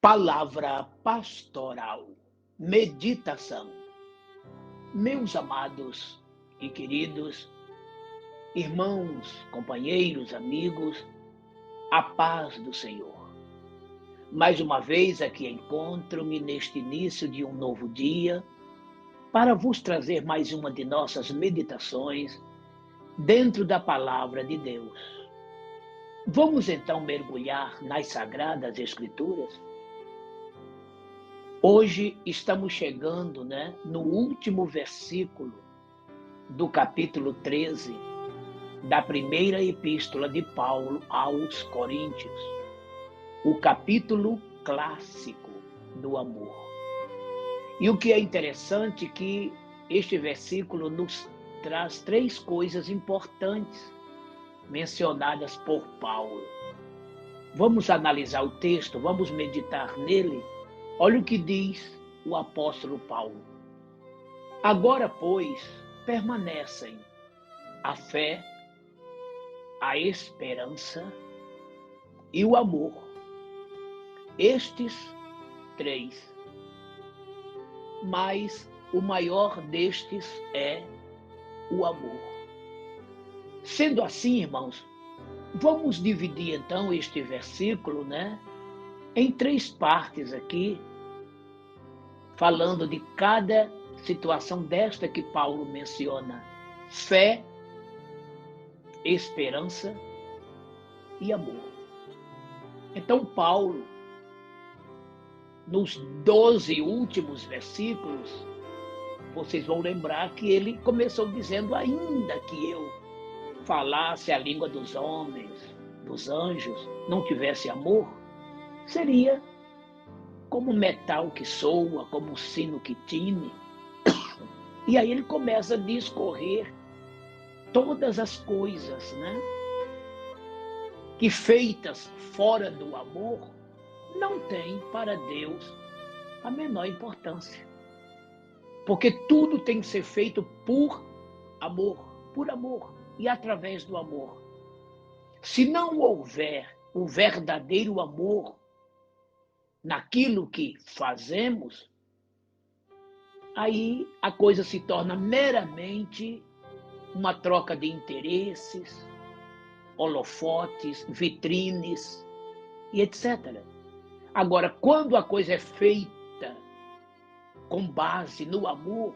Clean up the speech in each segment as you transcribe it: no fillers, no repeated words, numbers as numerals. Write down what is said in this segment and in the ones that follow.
Palavra pastoral, meditação. Meus amados e queridos irmãos, companheiros, amigos, a paz do Senhor. Mais uma vez aqui encontro-me neste início de um novo dia para vos trazer mais uma de nossas meditações dentro da palavra de Deus. Vamos então mergulhar nas Sagradas Escrituras? Hoje estamos chegando, no último versículo do capítulo 13 da primeira epístola de Paulo aos Coríntios, o capítulo clássico do amor. E o que é interessante é que este versículo nos traz três coisas importantes mencionadas por Paulo. Vamos analisar o texto, vamos meditar nele. Olha o que diz o apóstolo Paulo. Agora, pois, permanecem a fé, a esperança e o amor. Estes três. Mas o maior destes é o amor. Sendo assim, irmãos, vamos dividir então este versículo, em três partes aqui, falando de cada situação desta que Paulo menciona: fé, esperança e amor. Então, Paulo, nos 12 últimos versículos, vocês vão lembrar que ele começou dizendo: ainda que eu falasse a língua dos homens, dos anjos, não tivesse amor, seria como metal que soa, como sino que tine. E aí ele começa a discorrer todas as coisas, que feitas fora do amor não têm para Deus a menor importância. Porque tudo tem que ser feito por amor e através do amor. Se não houver o verdadeiro amor naquilo que fazemos, aí a coisa se torna meramente uma troca de interesses, holofotes, vitrines e etc. Agora, quando a coisa é feita com base no amor,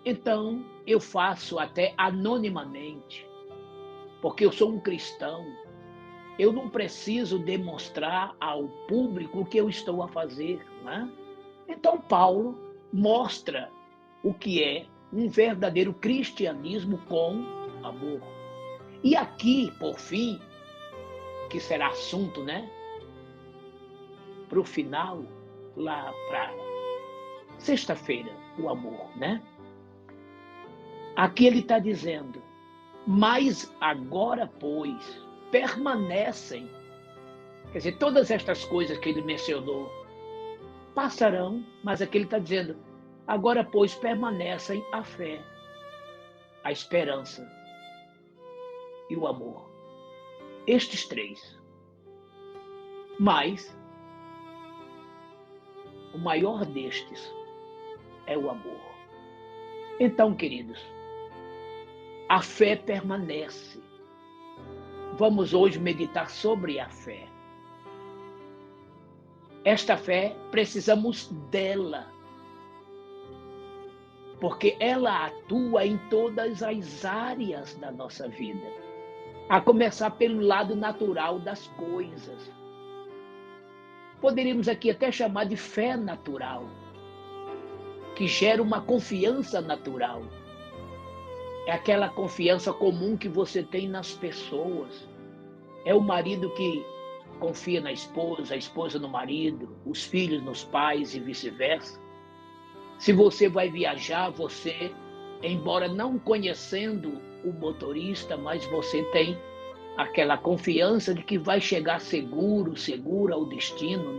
então eu faço até anonimamente, porque eu sou um cristão. Eu não preciso demonstrar ao público o que eu estou a fazer. Então, Paulo mostra o que é um verdadeiro cristianismo com amor. E aqui, por fim, que será assunto, para o final, lá para sexta-feira, o amor, Aqui ele está dizendo: mas agora, pois, permanecem. Quer dizer, todas estas coisas que ele mencionou passarão, mas aqui ele está dizendo: agora, pois, permanecem a fé, a esperança e o amor. Estes três. Mas o maior destes é o amor. Então, queridos, a fé permanece. Vamos hoje meditar sobre a fé. Esta fé, precisamos dela, porque ela atua em todas as áreas da nossa vida, a começar pelo lado natural das coisas. Poderíamos aqui até chamar de fé natural, que gera uma confiança natural. É aquela confiança comum que você tem nas pessoas. É o marido que confia na esposa, a esposa no marido, os filhos nos pais e vice-versa. Se você vai viajar, você, embora não conhecendo o motorista, mas você tem aquela confiança de que vai chegar seguro ao destino,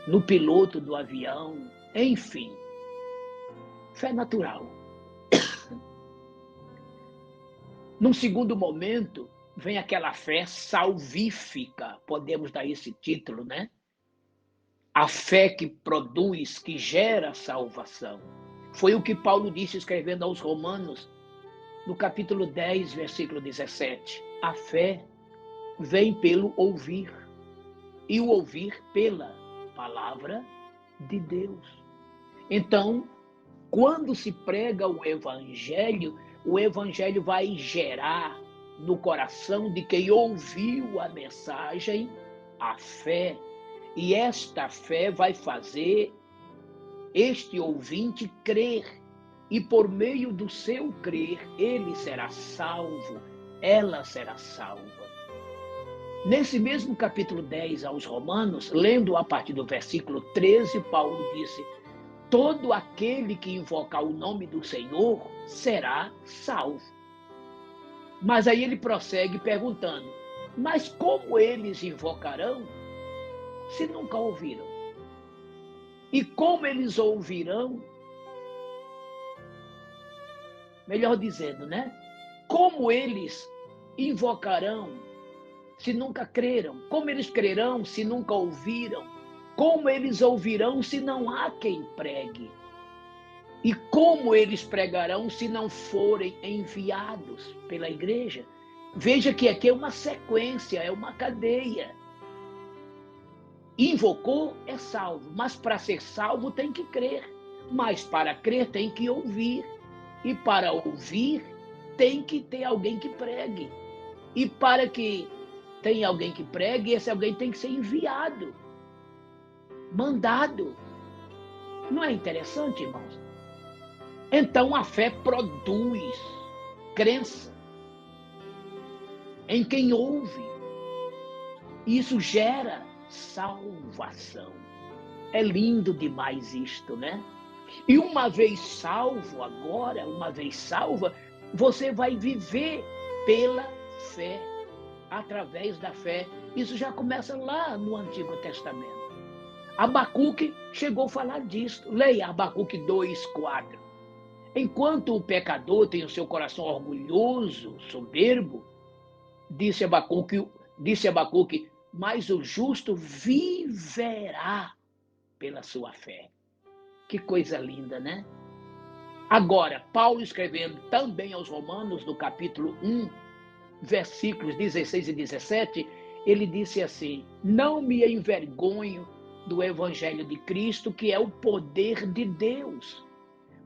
No piloto do avião, enfim. Fé natural. Num segundo momento, vem aquela fé salvífica, podemos dar esse título, né? A fé que produz, que gera salvação. Foi o que Paulo disse escrevendo aos Romanos, no capítulo 10, versículo 17. A fé vem pelo ouvir, e o ouvir pela palavra de Deus. Então, quando se prega o evangelho vai gerar no coração de quem ouviu a mensagem a fé. E esta fé vai fazer este ouvinte crer. E por meio do seu crer, ele será salvo, ela será salva. Nesse mesmo capítulo 10 aos Romanos, lendo a partir do versículo 13, Paulo disse: todo aquele que invocar o nome do Senhor será salvo. Mas aí ele prossegue perguntando: mas como eles invocarão se nunca ouviram? E como eles ouvirão? Melhor dizendo, né? Como eles invocarão se nunca creram? Como eles crerão se nunca ouviram? Como eles ouvirão se não há quem pregue? E como eles pregarão se não forem enviados pela igreja? Veja que aqui é uma sequência, é uma cadeia. Invocou é salvo, mas para ser salvo tem que crer. Mas para crer tem que ouvir. E para ouvir tem que ter alguém que pregue. E para que tenha alguém que pregue, esse alguém tem que ser enviado, mandado. Não é interessante, irmãos? Então a fé produz crença em quem ouve. Isso gera salvação. É lindo demais isto, né? E uma vez salvo agora, uma vez salva, você vai viver pela fé, através da fé. Isso já começa lá no Antigo Testamento. Abacuque chegou a falar disso. Leia Abacuque 2:4. Enquanto o pecador tem o seu coração orgulhoso, soberbo, disse Abacuque, mas o justo viverá pela sua fé. Que coisa linda, né? Agora, Paulo escrevendo também aos Romanos, no capítulo 1, versículos 16 e 17, ele disse assim: não me envergonho do evangelho de Cristo, que é o poder de Deus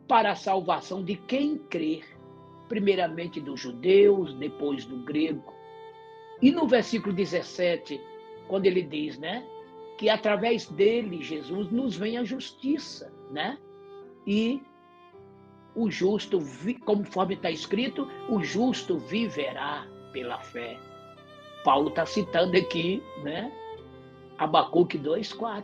para a salvação de quem crer, primeiramente dos judeus, depois do grego. E no versículo 17, quando ele diz, né, que através dele, Jesus, nos vem a justiça, né? E o justo, conforme está escrito, o justo viverá pela fé. Paulo está citando aqui, né, Abacuque 2:4.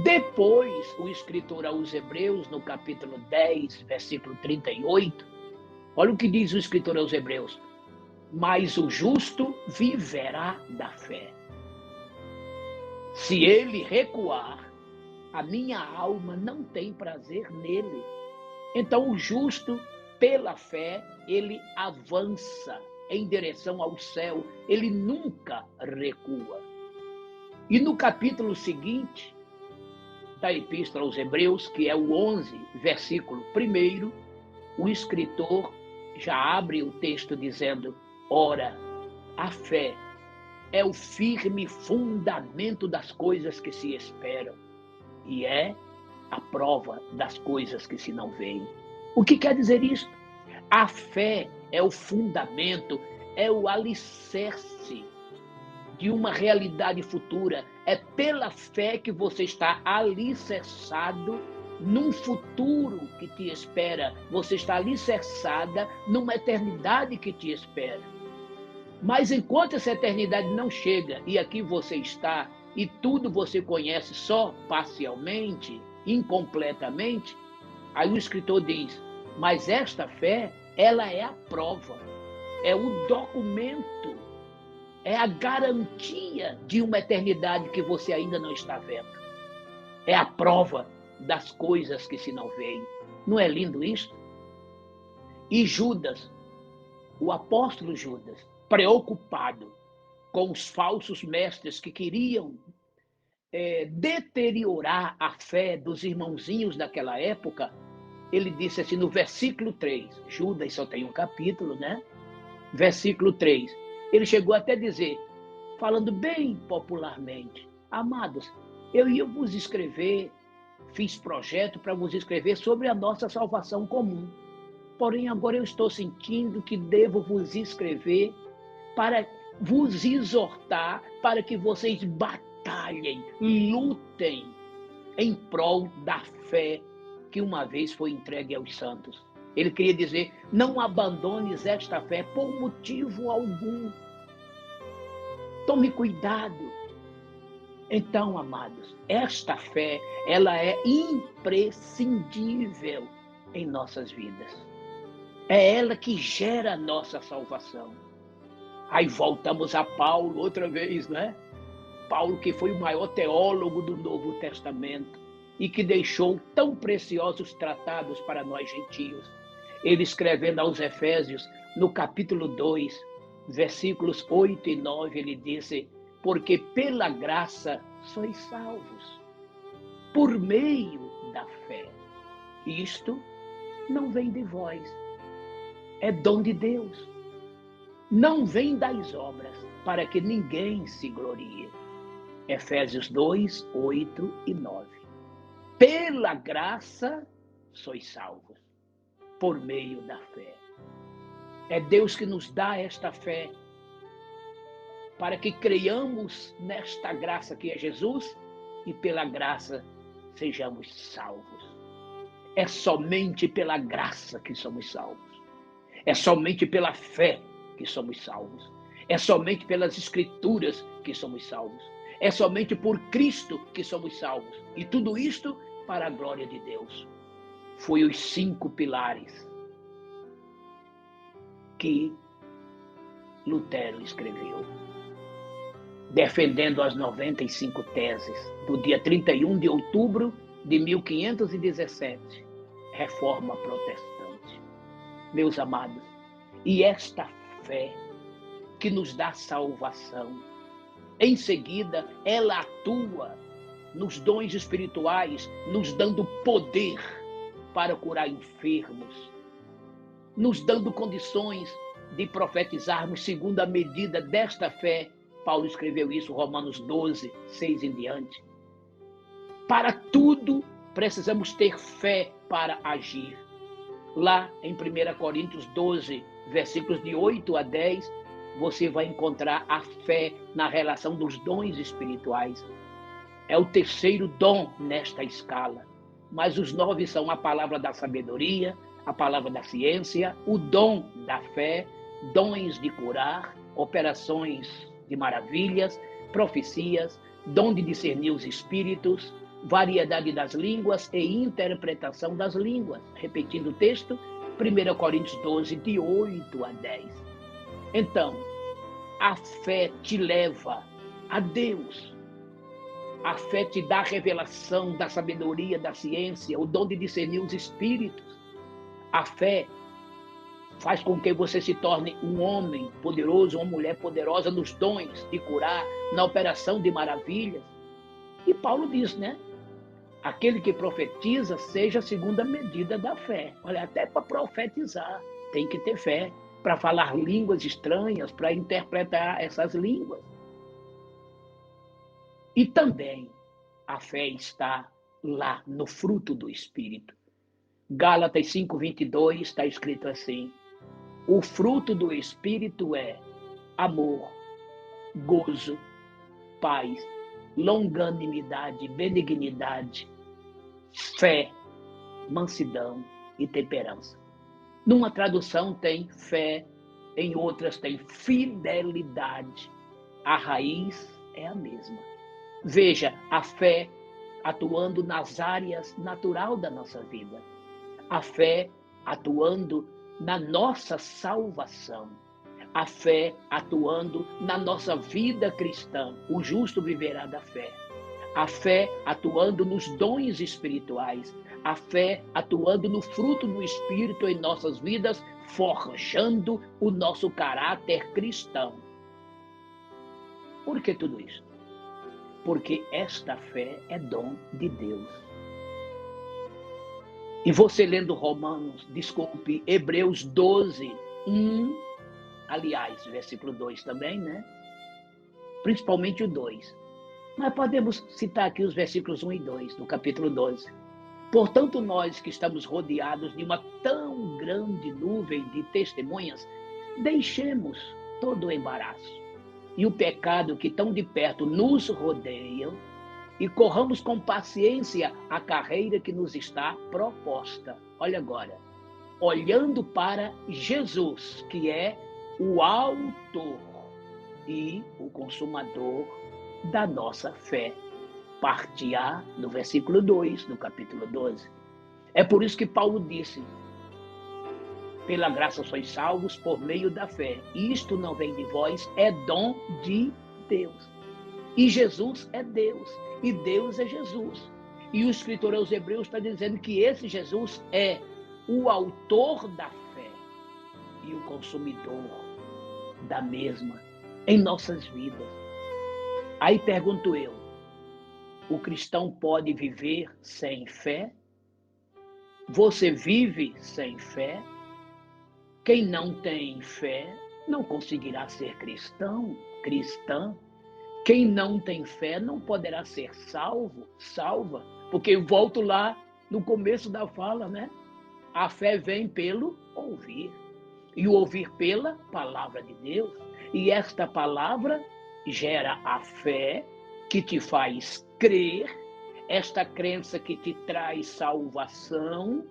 Depois, o escritor aos Hebreus, no capítulo 10, versículo 38, olha o que diz o escritor aos Hebreus: mas o justo viverá da fé. Se ele recuar, a minha alma não tem prazer nele. Então o justo, pela fé, ele avança em direção ao céu, ele nunca recua. E no capítulo seguinte da Epístola aos Hebreus, que é o 11, versículo 1, o escritor já abre o texto dizendo: ora, a fé é o firme fundamento das coisas que se esperam e é a prova das coisas que se não veem. O que quer dizer isso? A fé é o fundamento, é o alicerce de uma realidade futura. É pela fé que você está alicerçado num futuro que te espera. Você está alicerçada numa eternidade que te espera. Mas enquanto essa eternidade não chega, e aqui você está, e tudo você conhece só parcialmente, incompletamente, aí o escritor diz: mas esta fé, ela é a prova, é o documento, é a garantia de uma eternidade que você ainda não está vendo. É a prova das coisas que se não veem. Não é lindo isso? E Judas, o apóstolo Judas, preocupado com os falsos mestres que queriam deteriorar a fé dos irmãozinhos daquela época, ele disse assim no versículo 3, Judas só tem um capítulo, né? Versículo 3, ele chegou até a dizer, falando bem popularmente, amados, eu ia vos escrever, fiz projeto para vos escrever sobre a nossa salvação comum. Porém, agora eu estou sentindo que devo vos escrever para vos exortar, para que vocês batalhem, lutem em prol da fé que uma vez foi entregue aos santos. Ele queria dizer, não abandones esta fé por motivo algum. Tome cuidado. Então, amados, esta fé, ela é imprescindível em nossas vidas. É ela que gera a nossa salvação. Aí voltamos a Paulo outra vez, né? Paulo, que foi o maior teólogo do Novo Testamento e que deixou tão preciosos tratados para nós gentios. Ele escrevendo aos Efésios, no capítulo 2, versículos 8 e 9, ele disse, porque pela graça sois salvos, por meio da fé. Isto não vem de vós, é dom de Deus. Não vem das obras, para que ninguém se glorie. Efésios 2, 8 e 9. Pela graça sois salvos, por meio da fé. É Deus que nos dá esta fé, para que creiamos nesta graça que é Jesus, e pela graça sejamos salvos. É somente pela graça que somos salvos. É somente pela fé que somos salvos. É somente pelas Escrituras que somos salvos. É somente por Cristo que somos salvos. E tudo isto para a glória de Deus. Foi os 5 pilares que Lutero escreveu, defendendo as 95 teses do dia 31 de outubro de 1517, Reforma Protestante. Meus amados, e esta fé que nos dá salvação, em seguida ela atua nos dons espirituais, nos dando poder para curar enfermos, nos dando condições de profetizarmos segundo a medida desta fé. Paulo escreveu isso, Romanos 12, 6 em diante. Para tudo, precisamos ter fé para agir. Lá em 1 Coríntios 12, versículos de 8 a 10, você vai encontrar a fé na relação dos dons espirituais. É o terceiro dom nesta escala. Mas os 9 são a palavra da sabedoria, a palavra da ciência, o dom da fé, dons de curar, operações de maravilhas, profecias, dom de discernir os espíritos, variedade das línguas e interpretação das línguas. Repetindo o texto, 1 Coríntios 12, de 8 a 10. Então, a fé te leva a Deus. A fé te dá a revelação da sabedoria, da ciência, o dom de discernir os espíritos. A fé faz com que você se torne um homem poderoso, uma mulher poderosa nos dons de curar, na operação de maravilhas. E Paulo diz, né? Aquele que profetiza seja segundo a medida da fé. Olha, até para profetizar tem que ter fé, para falar línguas estranhas, para interpretar essas línguas. E também a fé está lá no fruto do Espírito. Gálatas 5:22 está escrito assim: o fruto do Espírito é amor, gozo, paz, longanimidade, benignidade, fé, mansidão e temperança. Numa tradução tem fé, em outras tem fidelidade. A raiz é a mesma. Veja, a fé atuando nas áreas natural da nossa vida. A fé atuando na nossa salvação. A fé atuando na nossa vida cristã. O justo viverá da fé. A fé atuando nos dons espirituais. a fé atuando no fruto do Espírito em nossas vidas, forjando o nosso caráter cristão. Por que tudo isso? Porque esta fé é dom de Deus. E você lendo Hebreus 12, 1, aliás, versículo 2 também, né? Principalmente o 2. Mas podemos citar aqui os versículos 1 e 2 do capítulo 12. Portanto, nós que estamos rodeados de uma tão grande nuvem de testemunhas, deixemos todo o embaraço e o pecado que tão de perto nos rodeiam e corramos com paciência a carreira que nos está proposta. Olha agora, olhando para Jesus, que é o autor e o consumador da nossa fé. Parte A do versículo 2 do capítulo 12. É por isso que Paulo disse: pela graça sois salvos por meio da fé. Isto não vem de vós, é dom de Deus. E Jesus é Deus, e Deus é Jesus. E o escritor aos Hebreus está dizendo que esse Jesus é o autor da fé e o consumidor da mesma em nossas vidas. Aí pergunto eu, o cristão pode viver sem fé? Você vive sem fé? Quem não tem fé não conseguirá ser cristão, cristã. Quem não tem fé não poderá ser salva. Porque eu volto lá no começo da fala, né? A fé vem pelo ouvir. E o ouvir pela palavra de Deus. E esta palavra gera a fé que te faz crer, esta crença que te traz salvação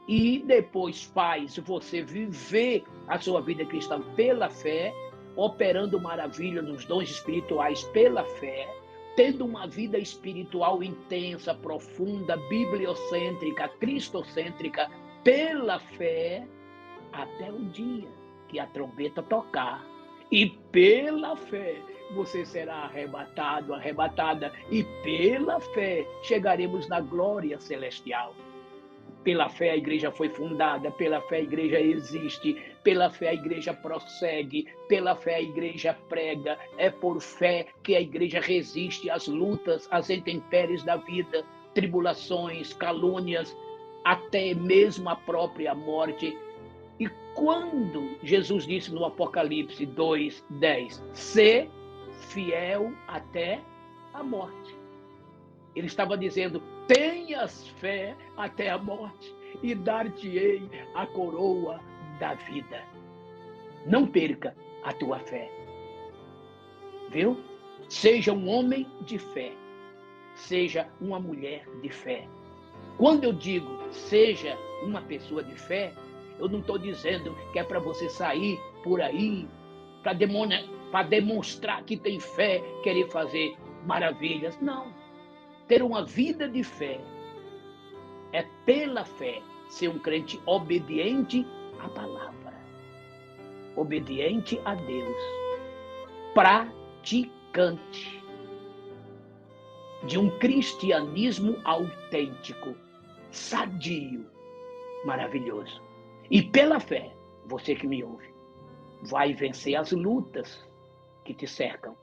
e depois faz você viver a sua vida cristã pela fé, operando maravilha nos dons espirituais pela fé, tendo uma vida espiritual intensa, profunda, bibliocêntrica, cristocêntrica pela fé, até o dia que a trombeta tocar. E pela fé você será arrebatado, arrebatada. E pela fé chegaremos na glória celestial. Pela fé a igreja foi fundada, pela fé a igreja existe, pela fé a igreja prossegue, pela fé a igreja prega. É por fé que a igreja resiste às lutas, às intempéries da vida, tribulações, calúnias, até mesmo a própria morte. E quando Jesus disse no Apocalipse 2:10, ser fiel até a morte. Ele estava dizendo, tenhas fé até a morte e dar-te-ei a coroa da vida. Não perca a tua fé. Viu? Seja um homem de fé. Seja uma mulher de fé. Quando eu digo seja uma pessoa de fé, eu não estou dizendo que é para você sair por aí para demonstrar que tem fé, querer fazer maravilhas. Não. Ter uma vida de fé é pela fé ser um crente obediente à palavra, obediente a Deus, praticante de um cristianismo autêntico, sadio, maravilhoso. E pela fé, você que me ouve, vai vencer as lutas que te cercam.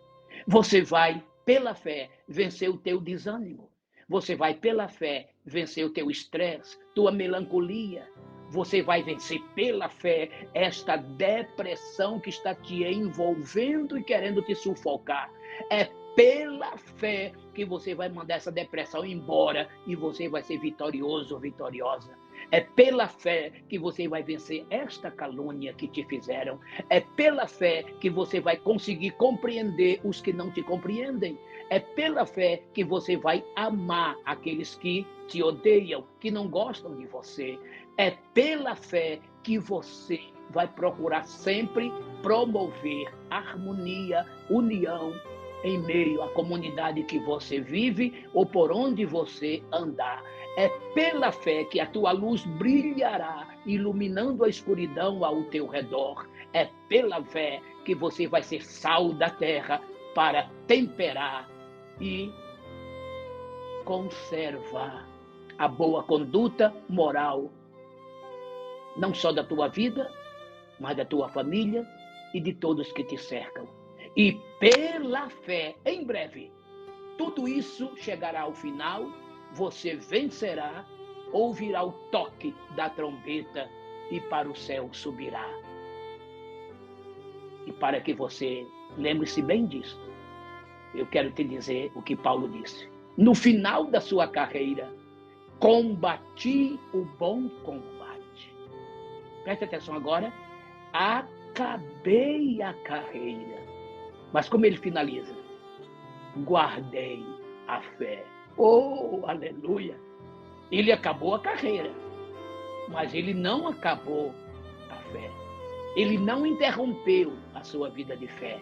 Você vai, pela fé, vencer o teu desânimo. Você vai, pela fé, vencer o teu estresse, tua melancolia. Você vai vencer, pela fé, esta depressão que está te envolvendo e querendo te sufocar. É pela fé que você vai mandar essa depressão embora e você vai ser vitorioso ou vitoriosa. É pela fé que você vai vencer esta calúnia que te fizeram. É pela fé que você vai conseguir compreender os que não te compreendem. É pela fé que você vai amar aqueles que te odeiam, que não gostam de você. É pela fé que você vai procurar sempre promover harmonia, união em meio à comunidade que você vive ou por onde você andar. É pela fé que a tua luz brilhará, iluminando a escuridão ao teu redor. É pela fé que você vai ser sal da terra para temperar e conservar a boa conduta moral, não só da tua vida, mas da tua família e de todos que te cercam. E pela fé, em breve, tudo isso chegará ao final, você vencerá, ouvirá o toque da trombeta e para o céu subirá. E para que você lembre-se bem disso, eu quero te dizer o que Paulo disse. No final da sua carreira, combati o bom combate. Preste atenção agora. Acabei a carreira. Mas como ele finaliza? Guardei a fé. Oh, aleluia! Ele acabou a carreira, mas ele não acabou a fé. Ele não interrompeu a sua vida de fé.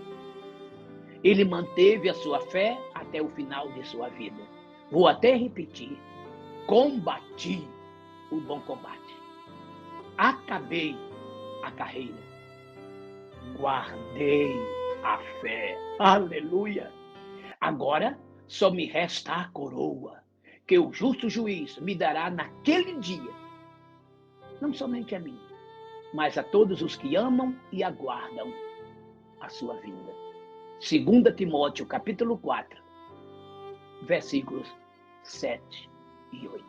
Ele manteve a sua fé até o final de sua vida. Vou até repetir. Combati o bom combate. Acabei a carreira. Guardei a fé. Aleluia! Agora só me resta a coroa, que o justo juiz me dará naquele dia. Não somente a mim, mas a todos os que amam e aguardam a sua vinda. 2 Timóteo, capítulo 4, versículos 7 e 8.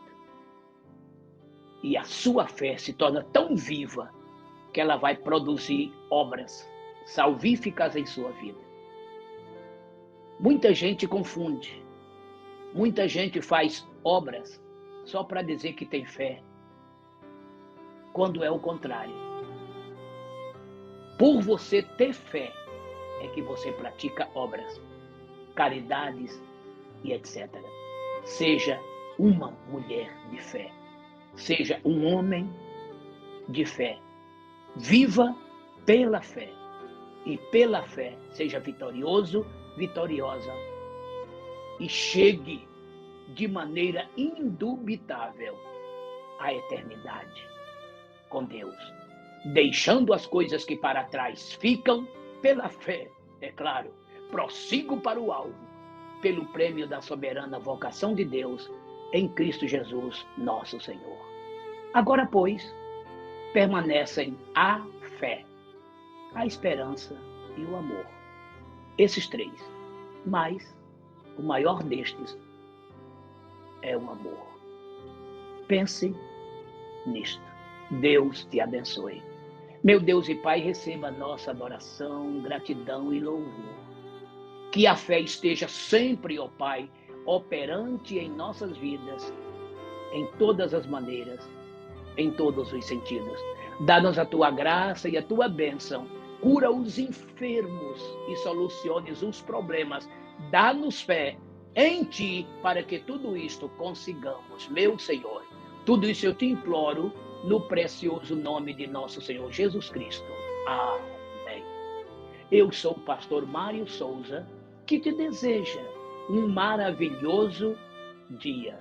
E a sua fé se torna tão viva que ela vai produzir obras salvíficas em sua vida. Muita gente confunde. Muita gente faz obras só para dizer que tem fé, quando é o contrário. Por você ter fé, é que você pratica obras, caridades e etc. Seja uma mulher de fé, seja um homem de fé. Viva pela fé e pela fé seja vitorioso, vitoriosa e chegue de maneira indubitável à eternidade com Deus, deixando as coisas que para trás ficam. Pela fé, é claro, prossigo para o alvo, pelo prêmio da soberana vocação de Deus em Cristo Jesus, nosso Senhor. Agora, pois, permanecem a fé, a esperança e o amor. Esses três, mas o maior destes é o amor. Pense nisto. Deus te abençoe. Meu Deus e Pai, receba a nossa adoração, gratidão e louvor. Que a fé esteja sempre, ó Pai, operante em nossas vidas, em todas as maneiras, em todos os sentidos. Dá-nos a tua graça e a tua bênção. Cura os enfermos e soluciones os problemas. Dá-nos fé em Ti para que tudo isto consigamos, meu Senhor. Tudo isso eu te imploro no precioso nome de nosso Senhor Jesus Cristo. Amém. Eu sou o pastor Mário Souza, que te deseja um maravilhoso dia.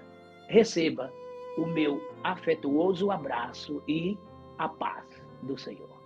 Receba o meu afetuoso abraço e a paz do Senhor.